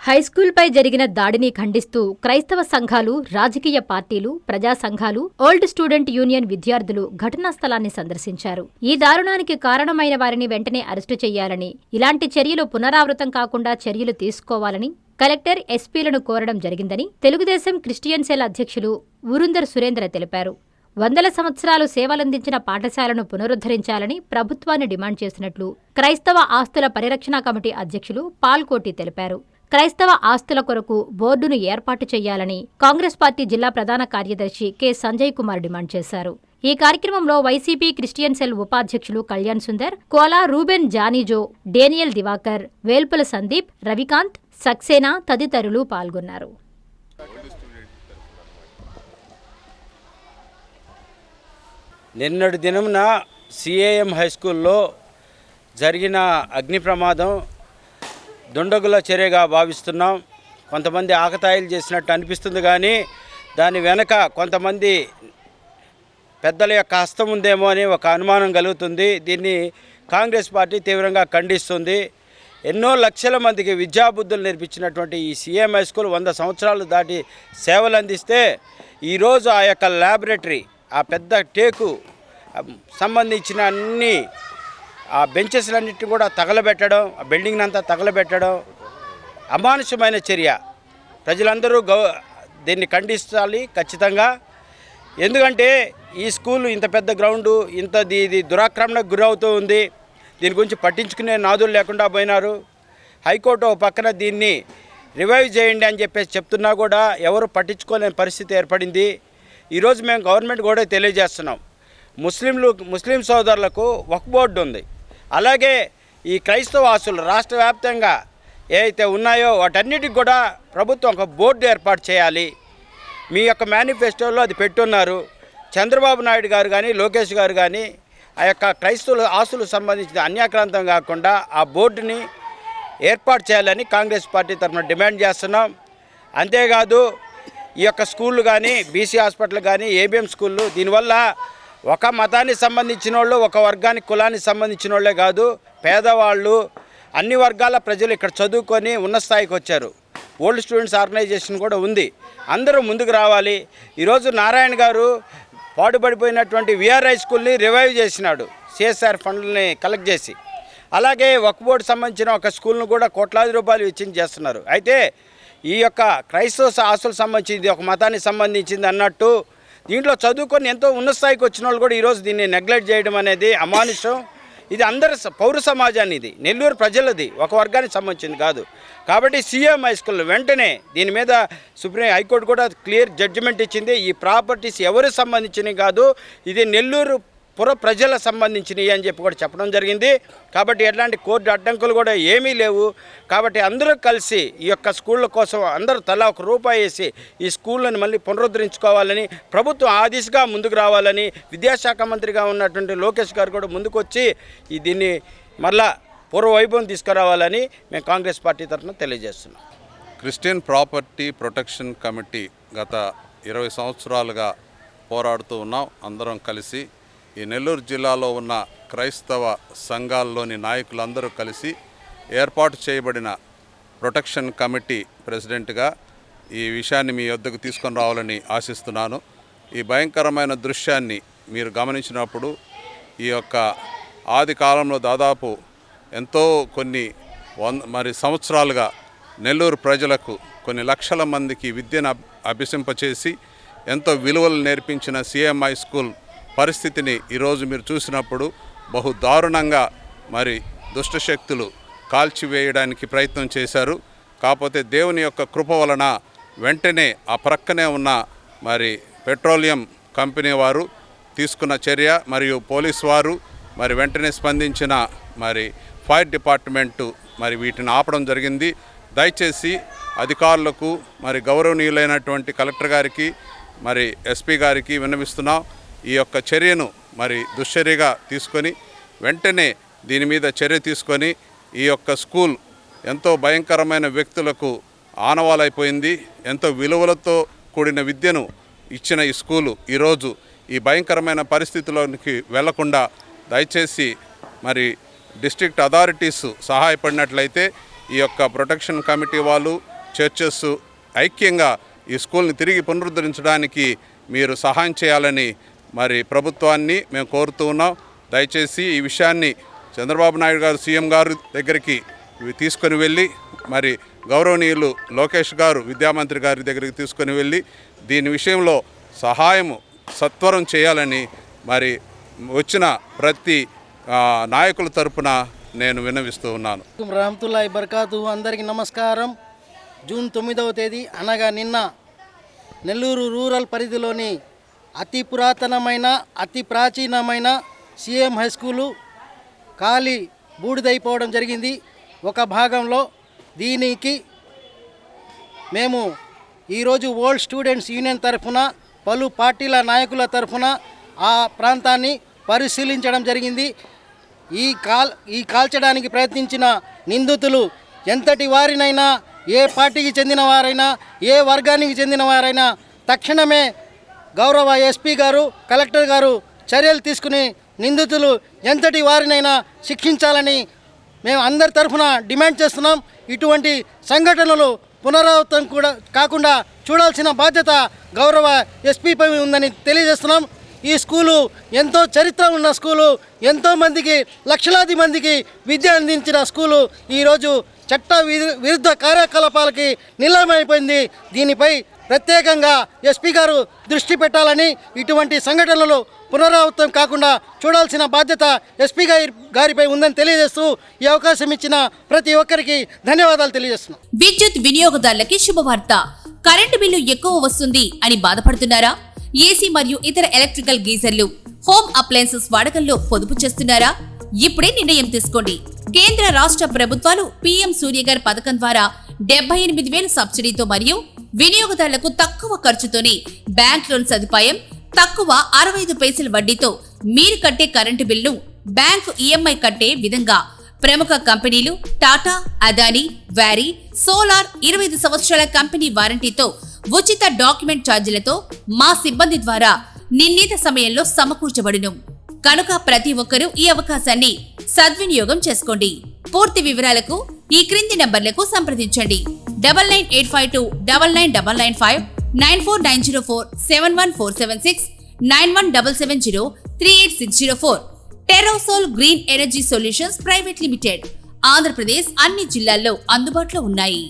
హైస్కూల్పై జరిగిన దాడిని ఖండిస్తూ క్రైస్తవ సంఘాలు, రాజకీయ పార్టీలు, ప్రజా సంఘాలు, ఓల్డ్ స్టూడెంట్ యూనియన్ విద్యార్థులు ఘటనా స్థలాన్ని సందర్శించారు. ఈ దారుణానికి కారణమైన వారిని వెంటనే అరెస్టు చేయాలని, ఇలాంటి చర్యలు పునరావృతం కాకుండా చర్యలు తీసుకోవాలని కలెక్టర్, ఎస్పీలను కోరడం జరిగిందని తెలుగుదేశం క్రిస్టియన్ సెల్ అధ్యక్షులు ఉరుందర్ సురేంద్ర తెలిపారు. వందల సంవత్సరాలు సేవలందించిన పాఠశాలను పునరుద్ధరించాలని ప్రభుత్వాన్ని డిమాండ్ చేసినట్లు క్రైస్తవ ఆస్తుల పరిరక్షణ కమిటీ అధ్యక్షులు పాల్కోటి తెలిపారు. క్రైస్తవ ఆస్తుల కొరకు బోర్డును ఏర్పాటు చేయాలని కాంగ్రెస్ పార్టీ జిల్లా ప్రధాన కార్యదర్శి కె సంజయ్ కుమార్ డిమాండ్ చేశారు. ఈ కార్యక్రమంలో వైసీపీ క్రిస్టియన్ సెల్ ఉపాధ్యక్షులు కళ్యాణ్ సుందర్, కోలా రూబెన్ జానీజో, డేనియల్ దివాకర్, వేల్పుల సందీప్, రవికాంత్, సక్సేనా తదితరులు పాల్గొన్నారు. నిన్నటి దినమున సిఏఎం హైస్కూల్లో జరిగిన అగ్ని ప్రమాదం దుండగుల చర్యగా భావిస్తున్నాం. కొంతమంది ఆకతాయిలు చేసినట్టు అనిపిస్తుంది, కానీ దాని వెనక కొంతమంది పెద్దల యొక్క హస్తం ఉందేమో అని ఒక అనుమానం కలుగుతుంది. దీన్ని కాంగ్రెస్ పార్టీ తీవ్రంగా ఖండిస్తుంది. ఎన్నో లక్షల మందికి విద్యాబుద్ధులు నేర్పించినటువంటి ఈ సిఏఎం హైస్కూల్ 100 సంవత్సరాలు దాటి సేవలు అందిస్తే ఈరోజు ఆ యొక్క ల్యాబొరేటరీ, ఆ పెద్ద టేకు సంబంధించిన అన్ని ఆ బెంచెస్లన్నింటినీ కూడా తగలబెట్టడం, ఆ బిల్డింగ్ని అంతా తగలబెట్టడం అమానుషమైన చర్య. ప్రజలందరూ దీన్ని ఖండించాలి ఖచ్చితంగా. ఎందుకంటే ఈ స్కూలు ఇంత పెద్ద గ్రౌండు, ఇది దురాక్రమణకు గురవుతూ ఉంది. దీని గురించి పట్టించుకునే నాదులు లేకుండా పోయినారు. హైకోర్టు పక్కన దీన్ని రివైవ్ చేయండి అని చెప్పేసి చెప్తున్నా కూడా ఎవరు పట్టించుకోలేని పరిస్థితి ఏర్పడింది. ఈరోజు మేము గవర్నమెంట్ కూడా తెలియజేస్తున్నాం, ముస్లిం సోదరులకు వక్ఫ్ బోర్డు ఉంది. అలాగే ఈ క్రైస్తవ ఆస్తులు రాష్ట్ర వ్యాప్తంగా ఏవైతే ఉన్నాయో వాటన్నిటికి కూడా ప్రభుత్వం ఒక బోర్డు ఏర్పాటు చేయాలి. మీ యొక్క మేనిఫెస్టోలో అది పెట్టున్నారు. చంద్రబాబు నాయుడు గారు కానీ, లోకేష్ గారు కానీ ఆ యొక్క క్రైస్తవ ఆస్తులకు సంబంధించిన అన్యాక్రాంతం కాకుండా ఆ బోర్డుని ఏర్పాటు చేయాలని కాంగ్రెస్ పార్టీ తరఫున డిమాండ్ చేస్తున్నాం. అంతేకాదు ఈ యొక్క స్కూళ్ళు కానీ, బీసీ హాస్పిటల్ కానీ, ఏబిఎం స్కూళ్ళు, దీనివల్ల ఒక మతానికి సంబంధించిన వాళ్ళు, ఒక వర్గానికి, కులానికి సంబంధించిన వాళ్ళే కాదు, పేదవాళ్ళు, అన్ని వర్గాల ప్రజలు ఇక్కడ చదువుకొని ఉన్న స్థాయికి వచ్చారు. ఓల్డ్ స్టూడెంట్స్ ఆర్గనైజేషన్ కూడా ఉంది. అందరూ ముందుకు రావాలి. ఈరోజు నారాయణ గారు పాడుపడిపోయినటువంటి విఆర్ఐ స్కూల్ని రివైవ్ చేసినాడు, సిఎస్ఆర్ ఫండ్లని కలెక్ట్ చేసి. అలాగే వక్ఫ్ బోర్డు సంబంధించిన ఒక స్కూల్ను కూడా కోట్లాది రూపాయలు వెచ్చించి చేస్తున్నారు. అయితే ఈ యొక్క క్రైస్తవ ఆస్తులకు సంబంధించింది, ఒక మతానికి సంబంధించింది అన్నట్టు దీంట్లో చదువుకొని ఎంతో ఉన్నత స్థాయికి వచ్చిన వాళ్ళు కూడా ఈరోజు దీన్ని నెగ్లెక్ట్ చేయడం అనేది అమానుషం. ఇది అందరి పౌర సమాజాన్ని, ఇది నెల్లూరు ప్రజలది, ఒక వర్గానికి సంబంధించింది కాదు. కాబట్టి సిఎం హైస్కూల్ వెంటనే దీని మీద సుప్రీం హైకోర్టు కూడా క్లియర్ జడ్జిమెంట్ ఇచ్చింది. ఈ ప్రాపర్టీస్ ఎవరికి సంబంధించినవి కాదు, ఇది నెల్లూరు పుర ప్రజలకు సంబంధించినవి అని చెప్పి కూడా చెప్పడం జరిగింది. కాబట్టి ఎట్లాంటి కోర్టు అడ్డంకులు కూడా ఏమీ లేవు. కాబట్టి అందరూ కలిసి ఈ యొక్క స్కూళ్ళ కోసం అందరూ తలా ₹1 వేసి ఈ స్కూళ్ళని మళ్ళీ పునరుద్ధరించుకోవాలని, ప్రభుత్వం ఆ దిశగా ముందుకు రావాలని విద్యాశాఖ మంత్రిగా ఉన్నటువంటి లోకేష్ గారు కూడా ముందుకు వచ్చి దీన్ని మళ్ళా పూర్వవైభవం తీసుకురావాలని మేము కాంగ్రెస్ పార్టీ తరఫున తెలియజేస్తున్నాం. క్రిస్టియన్ ప్రాపర్టీ ప్రొటెక్షన్ కమిటీ గత 20 సంవత్సరాలుగా పోరాడుతూ ఉన్నాం. అందరం కలిసి ఈ నెల్లూరు జిల్లాలో ఉన్న క్రైస్తవ సంఘాల్లోని నాయకులందరూ కలిసి ఏర్పాటు చేయబడిన ప్రొటెక్షన్ కమిటీ ప్రెసిడెంట్గా ఈ విషయాన్ని మీ వద్దకు తీసుకొని రావాలని ఆశిస్తున్నాను. ఈ భయంకరమైన దృశ్యాన్ని మీరు గమనించినప్పుడు ఈ యొక్క ఆది కాలంలో దాదాపు కొన్ని సంవత్సరాలుగా నెల్లూరు ప్రజలకు కొన్ని లక్షల మందికి విద్యను అభ్యసింపచేసి ఎంతో విలువలు నేర్పించిన సిఎం హై స్కూల్ పరిస్థితిని ఈరోజు మీరు చూసినప్పుడు బహు దారుణంగా దుష్టశక్తులు కాల్చివేయడానికి ప్రయత్నం చేశారు. కాకపోతే దేవుని యొక్క కృప వలన వెంటనే ఆ ప్రక్కనే ఉన్న పెట్రోలియం కంపెనీ వారు తీసుకున్న చర్య మరియు పోలీసు వారు వెంటనే స్పందించిన ఫైర్ డిపార్ట్మెంటు వీటిని ఆపడం జరిగింది. దయచేసి అధికారులకు గౌరవనీయులైనటువంటి కలెక్టర్ గారికి ఎస్పీ గారికి విన్నవిస్తున్నాం. ఈ యొక్క చర్యను దుశ్చర్యగా తీసుకొని వెంటనే దీని మీద చర్య తీసుకొని ఈ యొక్క స్కూల్ ఎంతో భయంకరమైన వ్యక్తులకు ఆనవాలైపోయింది. ఎంతో విలువలతో కూడిన విద్యను ఇచ్చిన ఈ స్కూలు ఈరోజు ఈ భయంకరమైన పరిస్థితుల్లోకి వెళ్లకుండా దయచేసి డిస్ట్రిక్ట్ అథారిటీస్ సహాయపడినట్లయితే ఈ యొక్క ప్రొటెక్షన్ కమిటీ వాళ్ళు చర్చెస్ ఐక్యంగా ఈ స్కూల్ని తిరిగి పునరుద్ధరించడానికి మీరు సహాయం చేయాలని మరి ప్రభుత్వాన్ని మేము కోరుతూ ఉన్నాం. దయచేసి ఈ విషయాన్ని చంద్రబాబు నాయుడు గారు సీఎం గారు దగ్గరికి తీసుకొని వెళ్ళి మరి గౌరవనీయులు లోకేష్ గారు విద్యామంత్రి గారి దగ్గరికి తీసుకొని వెళ్ళి దీని విషయంలో సహాయము సత్వరం చేయాలని మరి వచ్చిన ప్రతి నాయకుల తరపున నేను విన్నవిస్తూ ఉన్నాను. రహమతుల్లాహి బర్కాతు. అందరికీ నమస్కారం. జూన్ 9వ తేదీ అనగా నిన్న నెల్లూరు రూరల్ పరిధిలోని అతి పురాతనమైన అతి ప్రాచీనమైన సీఎం హై స్కూలు ఖాళీ బూడిదైపోవడం జరిగింది. ఒక భాగంలో దీనికి మేము ఈరోజు ఓల్డ్ స్టూడెంట్స్ యూనియన్ తరఫున పలు పార్టీల నాయకుల తరఫున ఆ ప్రాంతాన్ని పరిశీలించడం జరిగింది. ఈ కాల్చడానికి ప్రయత్నించిన నిందితులు ఎంతటి వారినైనా, ఏ పార్టీకి చెందిన వారైనా, ఏ వర్గానికి చెందిన వారైనా తక్షణమే గౌరవ ఎస్పీ గారు, కలెక్టర్ గారు చర్యలు తీసుకుని నిందితులు ఎంతటి వారినైనా శిక్షించాలని మేము అందరి తరఫున డిమాండ్ చేస్తున్నాం. ఇటువంటి సంఘటనలు పునరావృతం కూడా కాకుండా చూడాల్సిన బాధ్యత గౌరవ ఎస్పీపై ఉందని తెలియజేస్తున్నాం. ఈ స్కూలు ఎంతో చరిత్ర ఉన్న స్కూలు, ఎంతోమందికి లక్షలాది మందికి విద్య అందించిన స్కూలు ఈరోజు చట్ట విరుద్ధ కార్యకలాపాలకి నిలయమైపోయింది. దీనిపై ప్రత్యేకంగా ఎస్పీ గారు దృష్టి పెట్టాలని, ఇటువంటి సంఘటనలు పునరావృతం కాకుండా చూడాల్సిన బాధ్యత ఎస్పీ గారిపై ఉందని తెలియజేస్తూ ఈ అవకాశం ఇచ్చిన ప్రతి ఒక్కరికి ధన్యవాదాలు తెలియజేస్తున్నాం. విద్యుత్ వినియోగదారులకి శుభవార్త. కరెంటు బిల్లు ఎక్కువ వస్తుంది అని బాధపడుతున్నారా? ఏసీ మరియు ఇతర ఎలక్ట్రికల్ గీజర్లు, హోమ్ అప్లయన్సెస్ వాడకంలో పొదుపు చేస్తున్నారా? ఇప్పుడే నిర్ణయం తీసుకోండి. కేంద్ర రాష్ట్ర ప్రభుత్వాలు పీఎం సూర్యగర్ పథకం ద్వారా 78,000 సబ్సిడీతో మరియు వినియోగదారులకు తక్కువ ఖర్చుతోనే బ్యాంక్ లోన్ సదుపాయం, తక్కువ 65 పైసల వడ్డీతో మీరు కట్టే కరెంటు బిల్లు బ్యాంకు ఈఎంఐ కట్టే విధంగా ప్రముఖ కంపెనీలు టాటా, అదానీ, వ్యారీ, సోలార్ 25 సంవత్సరాల కంపెనీ వారంటీతో ఉచిత డాక్యుమెంట్ ఛార్జీలతో మా సిబ్బంది ద్వారా నిర్ణీత సమయంలో సమకూర్చబడును. కనుక ప్రతి ఒక్కరూ ఈ అవకాశాన్ని సద్వినియోగం చేసుకోండి. పూర్తి వివరాలకు ఈ క్రింది నంబర్లకు సంప్రదించండి. 9985 99995 94904 71476 9177 38604. Terosol green energy solutions private limited, Andhra Pradesh అన్ని జిల్లాల్లో అందుబాటులో ఉన్నాయి.